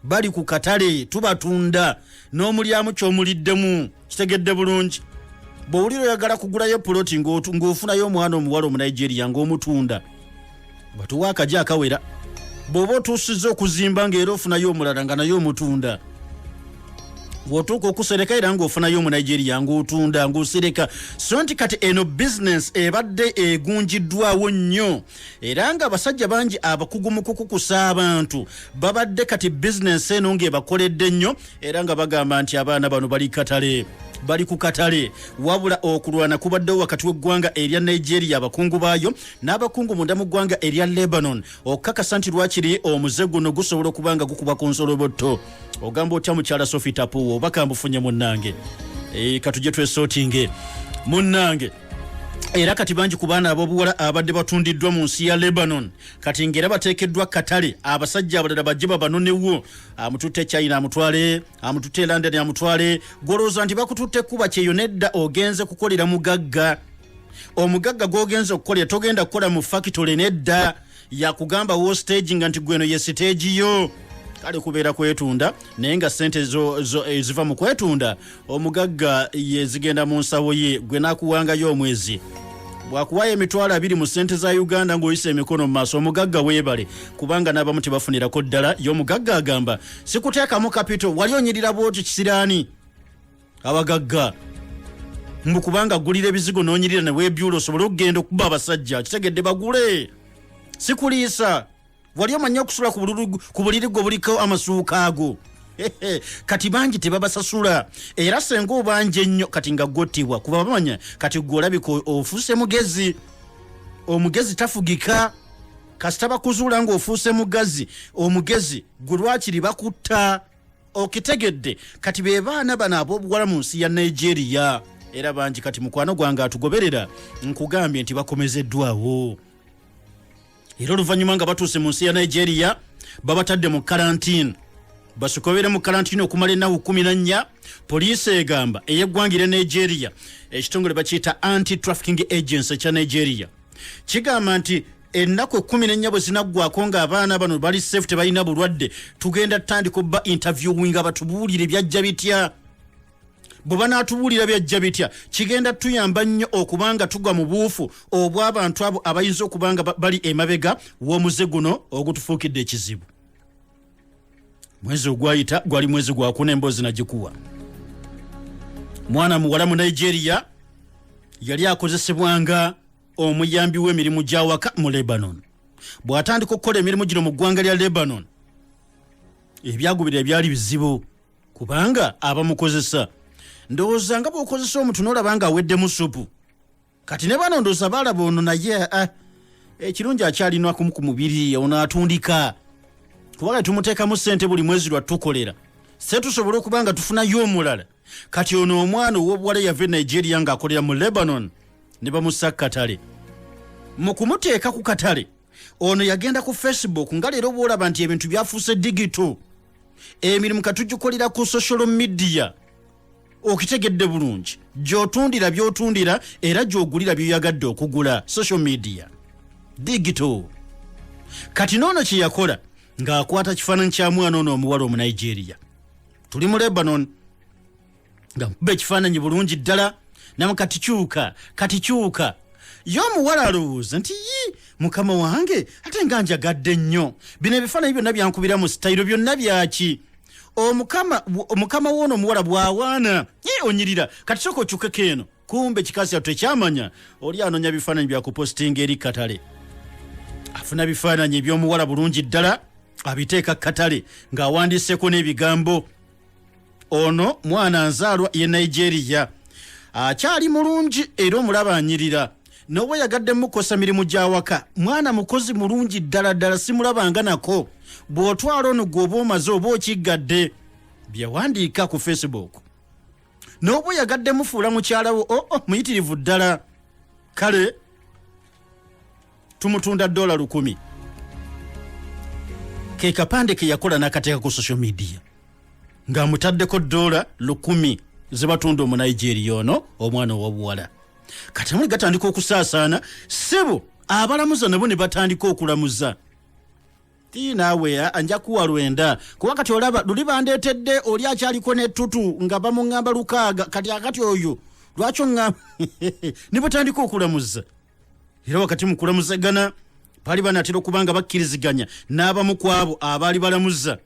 bali ku katale tubatunda n'omulyamu ky'omuliddemu kitegedde bulungi bw'owulira oyagala kugulayo ploti ng'ofunayo omwana omuwala omunigeria ng'omutunda batuwa akaja akawera bw'oba otuusizza okuzimba ng'era ofunayo omulala nga naye omutunda bw'otuuka okusereka era ng'ofunayo omunigeria ng'otunda ng'osereka so nti kati eno bizinesi ebadde egunjiddwawo nnyo era ng'abasajja bangi abakugu mu kukukusa abantu babadde kati bizinesi eno ng'ebakoledde nnyo era nga bagamba nti abaana bano bali ku katale wabula okulwana kubaddewo wakati w'eggwanga erya Nigeria abakungu baayo n'abakungu munda mu ggwanga erya Lebanon okukakasa nti lwakiri omuze guno gusobola okuba nga gukuba ku nsolobotto ogamba otya mukyala Sophie Tapuwo obaka mbufunye munnange katujje twesootinge munnange era kati bangi ku baana ab'obuwala abadde batundiddwa mu nsi ya Lebanon kati ngera bateekeddwa katale abasajja abalala bajje babanonewo amututte China amutwale amututte London amutwale golooza nti bakututte kuba kyeyo nedda ogenze kukolera mugagga omugagga gw'ogenze okukolera togenda kukola mu factory nedda yakugamba wo stage nga nti gweno ye stage yo kale kubeera kwetunda naye nga sente eziva mu kwetunda omugagga yezigenda mu nsawo ye gwe nakuwangayo omwezi bwakuwayo emitwalo 2 mu sente za Uganda ng'oyisa emikono mu maaso omugagga weebale kubanga n'abamu tebafunirako ddala y'omugagga agamba sikuteekamu kapito wali onyirira bwoti kisiraani abagagga mbu kubanga gulira ebizigo n'onyirira ne weebyula osobole okugenda okuba abasajja kitegedde bagule sikuliisa wali omanya okusula ku buliri gwe buliko amasuuka ago kati bangi tebabasasula era senga obanje nnyo kati nga gottibwa kuba bamanya kati gwe olabika ofuuse omugezi tafugika kasita bakuzuula ng'ofuuse omugezi gwe lwakiri bakutta okitegedde kati be baana bano ab'obuwala mu nsi ya Nigeria era bangi kati mukwano gwange atugoberera nkugambye nti bakomezeddwawo era oluvannyuma nga batuuse mu nsi ya Nigeria babatadde mu karantini basukobere mu karantini okumala ennaku 14 poliisi egamba ey'eggwanga Nigeria ekitongole bakiyita anti-trafficking agency ekya Nigeria kigamba nti ennaku 14 bwe zinaggwako ng'abaana bano bali safe tebalina bulwadde tugenda tutandika obba interviewing abatubuulire byajja bitya bwe banaatubuulira byajja bitya kigenda tuyamba nnyo okubanga tugwa mu buufu obw'abantu abo abayinza okubanga bali emabega w'omuze guno ogutufuukidde ekizibu mwezi ogwayita gwali mwezi gwa 4 emboozi nagikuwa mwana muwala mu Nigeria yali akozesebwanga omuyambi w'emirimu gy'awaka mu Lebanon bw'atandika okukola emirimu gino mu ggwanga lya Lebanon ebyagubira ebyali bizibu kubanga abamukozesa ndowooza nga bw'okozesa omuntu n'olaba nga aweddemu supu kati ne bano ndowooza baalaba ono naye ekirungi akyalina kumu ku mubiri ono atundika kubanga tumuteekamu ssente buli mwezi lwatukolera se tusobole okuba nga tufunayo omulala kati ono omwana ow'obuwala yava e Nigeria ng'akolera mu Lebanon ne bamussa katale mu kumuteeka ku katale ono yagenda ku Facebook nga leero bw'olaba nti ebintu byafuuse digito emirimu katugikolera ku social media okitegedde bulungi gy'otundira by'otundira era gy'ogulira by'oyagadde okugula social media digito kati noono kye yakola ng'akwata kifaananyi kya mwana ono omuwala omu Nigeria tuli mu Lebanon nga nkuba ekifaananyi bulungi ddala namu kati kyuka y'omuwala alowooza nti mukama wange ate nga njagadde nnyo bino ebifaananyi byonna byankubira mu sitayiro byonna byaki omukama w'ono omuwala bw'awaana onyirira kati sooka okyukeko eno kumbe kikazi yattu ekyamanya oli anoonya bifaananyi byakupositinga eri katale afuna bifaananyi eby'omuwala bulungi ddala abiteeka katale ng'awandiiseko n'ebigambo ono mwana nzaalwa ye Nigeria akyali mulungi era omulaba anyirira n'obwe yagadde mukosa mirimu gy'awaka mwana mukozi mulungi ddala simulabanga nako bw'otwala ono gw'oba omaze oba okiggadde byawandiika ku Facebook n'obwe yagadde mufuula mukyalawo muyitirivu ddala kale tumutunda $100 ke kapande ke yakola n'akateeka ku social media ng'amutaddeko $10 ze batunda omu Nigeria ono omwana ow'obuwala kati amuli gatandika okusaasaana sebo abalamuza nabo ne batandika okulamuza naawe anja kuwa lwenda kuba kati olaba luli bandeetedde oli akyaliko n'ettutu nga bamuŋŋamba 6 kati akati oyo lwaki oŋŋamba ne batandika okulamuza era wakati mu kulamuzagana baali banatera okubanga bakkiriziganya n'abamu ku abo abaali balamuza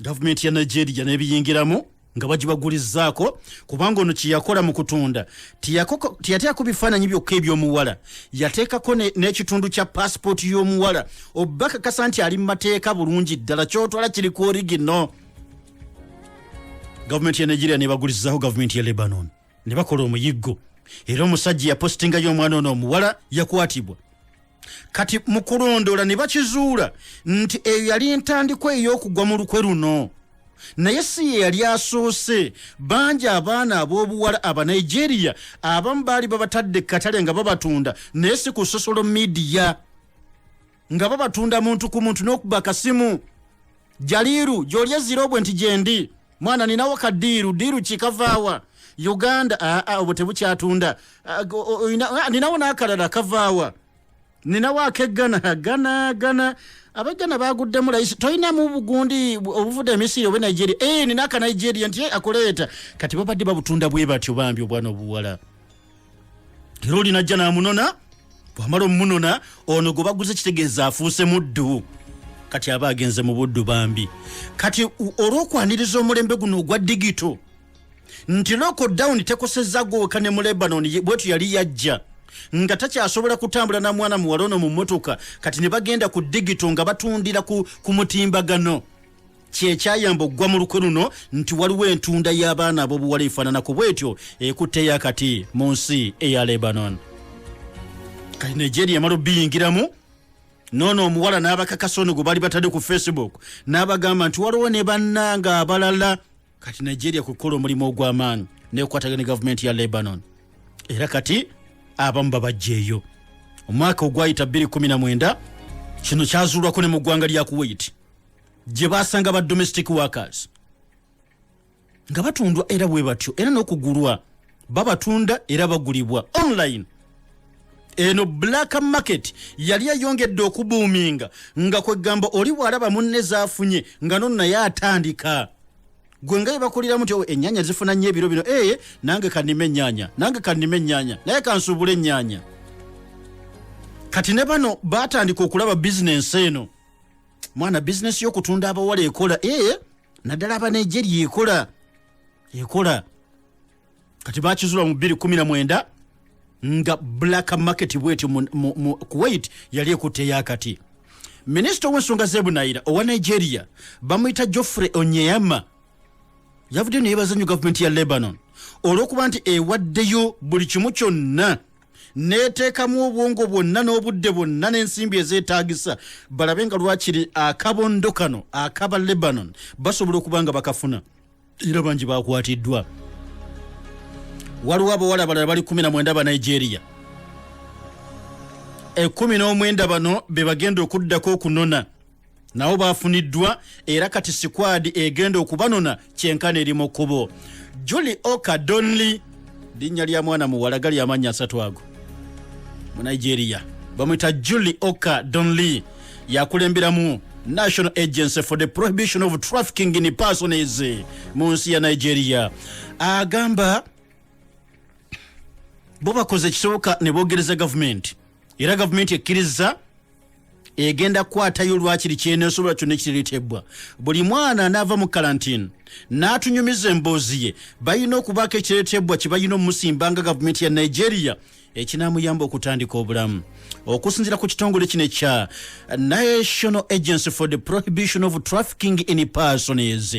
gavumenti ya Nigeria n'ebiyingiramu nga bagibagulizzaako kubanga ono kyeyakola mu kutunda tiyateekako bifaananyi byokka eby'omuwala yateekako n'ekitundu kya paasipooti y'omuwala obakakasa nti ali mu mateeka bulungi ddala kyotwala kiri ku origino. Gavumenti ya Nigeria nebagulizzaako gavumenti ya Lebanon ne bakola omuyiggo era omusajja yapositingayo omwana ono omuwala yakwatibwa. Kati mu kulondoola ne bakizuula nti eyo yali ntandikwa ey'okugwa mu lukwe luno naye si ye yali asoose. Bangi abaana ab'obuwala aba Nigeria abamu baali babatadde katale nga babatunda naye si ku social media nga babatunda muntu ku muntu n'okuba akasimu jaliiru gy'olya zirobwe nti gyendi mwana ninawo kaddiiru diiru kikavaawa Uganda obwo tebukyatunda ninawo n'akalala kavaawa ninawo akeggana gana abagana baguddemu layisi toyinamu bugundi obuvudde emisiri oba Nigeria nina aka Nigeria nti akuleeta kati babadde babutunda bwe batyo bambi obwana obuwala era olinajja n'amunona bwamala omunona ono gwe baguze kitegeeza afuuse muddu kati aba agenze mu buddu bambi. Kati olw'okwaniriza omulembe guno ogwa digito nti lockdown tekosezza gwoka ne mu Lebanon bwetu yali yajja nga takyasobola kutambula na mwana muwala ono mu mmotoka kati ne bagenda ku digito nga batundira ku mutimbagano kyekyayamba oggwa mu lukwe luno nti waliwo entunda y'abaana ab'obuwala efaanana ku bwetyo ekutteyo akati mu nsi eya Lebanon. Kati Nigeria emala obiyingiramu noono omuwala n'abakakasa ono gwe baali batadde ku Facebook n'abagamba nti waliwo ne bannanga abalala. Kati Nigeria kukola omulimu ogw'amaanyi nekwatagana ne gavumenti ya Lebanon era kati abamu babajjeeyo. Omwaka ogwayita 2019 kino kyazuulwako ne mu ggwanga lya Kuwait gye baasanga ba domestic workers nga batundwa era bwe batyo era n'okugulwa babatunda era bagulibwa online. Eno black market yali yayongedde okubuuminga nga kwegamba oli bw'alaba munne zaafunye nga nno naye atandika gwe nga bakuliramu nti ennyanya zifuna nnyo ebiro bino nange kannime ennyanya naye kansuubula ennyanya. Kati ne bano baatandika okulaba bizinensi eno mwana bizinensi y'okutunda abawala ekola naddala aba Nigeria ekola. Kati bakizuula mu 2019 nga black market bwetyo mu Kuwait yali ekutteyo akati. Minisita w'ensonga z'ebunaayira owa Nigeria bamuyita Geoffrey Onyeyama yavudde neyebaza nnyo gavumenti ya Lebanon olw'okuba nti ewaddeyo buli kimu kyonna neeteekamu obwongo bwonna n'obudde bwonna n'ensimbi ezeetaagisa balabe nga lwakiri akabondo kano akaba Lebanon basobola okuba nga bakafuna era bangi bakwatiddwa. Waliwo abawala abalala bali 19 ba Nigeria 19 bano be bagenda okuddako okunona nabo bafuniddwa era kati squad egenda okubanona kyenkana eri mu kkubo. Julie Oka Donley linnya lya mwana muwala gali amanya 3 ago mu Nigeria bamwita Julie Oka Donley yakulemberamu National Agency for the Prohibition of Trafficking in Persons mu nsi ya Nigeria. Agamba bo bakoze kisoboka ne boogereza gavumenti era gavumenti ekkiriza egenda kukwatayo lwakiri kyeneesobola kyonna ekirireetebwa. Buli mwana anaava mu karantine n'atunyumiza emboozi ye balina okubaako ekireetebwa kye balina omumusimbanga gavumenti ya Nigeria ekinaamuyamba okutandika obulamu. Okusinziira ku kitongole kino ekya National Agency for the Prohibition of Trafficking in Persons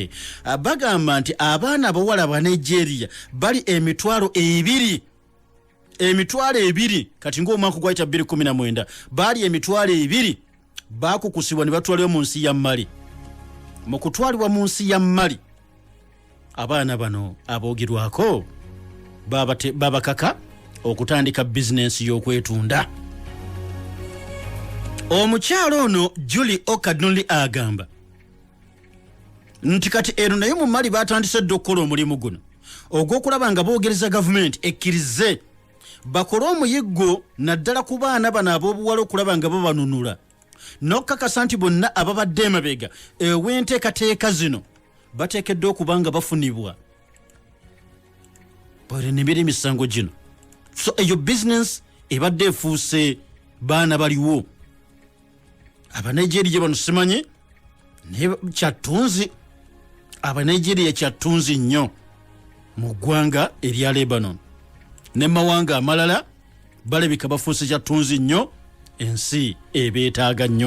bagamba nti abaana abawala aba Nigeria bali emitwalo ebiri kati ng'omwaka gwayita 2019 baali emitwalo 2 bakukusibwa ne batwalibwa mu nsi ya Mali. Mu kutwalibwa mu nsi ya Mali abaana bano aboogerwako babakaka okutandika bizinensi y'okwetunda. Omukyalo ono Julie Okadonli agamba nti kati eno naye mu Mali batandise dde okukola omulimu guno ogw'okulaba nga boogereza gavumenti ekkirize bakole omuyiggo naddala ku baana bano ab'obuwala okulaba nga babanunula n'okukakasa nti bonna ababadde emabega w'enteekateeka zino bateekeddwa okuba nga bafunibwa bwerenebera emisango gino. So eyo bizinensi ebadde efuuse baana baliwo. Abanigeria bano simanyi naye kyattunzi. Abanigeria kyattunzi nnyo mu ggwanga erya Lebanon ne mawanga amalala balabika bafuuse kyattunzi nnyo, ensi ebeetaaga nnyo.